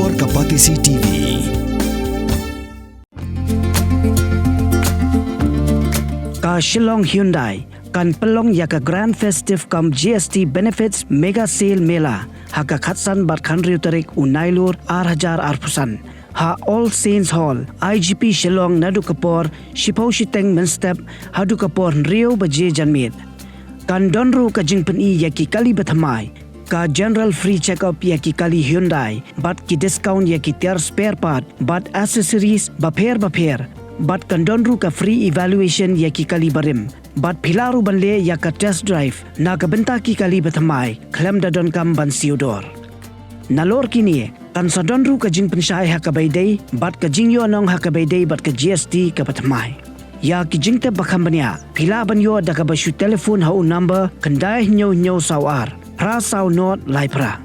Lapor ke Patisi TV. Ka Shillong Hyundai kan Pynlong ya ka Grand Festive kam GST Benefits Mega Sale Mela haka khatsan bat khan riutarik unailur 8,000 arpusan ha All Saints Hall IGP Shillong nadu kapor shipau shiteng menstep hadu kapor rio baje janmit kan donru ka jingpen I ya ki kali bathamai ka general free check-up ya ki kali Hyundai bat ki discount ya ki tiar spare part bat accessories bapher bat kan donru ka free evaluation ya ki kali barim bat pilaru banle ya ka test drive na ka benta ki kali bathamai klem da don kam ban siudor nalor kini kan sa donru ka jing pensyai ha ka baidai bat ka jing yo nong ha ka baidai bat ka GST ka bathamai ya ki jing te bakham bania pila ban yo da ka basu telefon ha number kandai nyo sawar pra saw not lai pra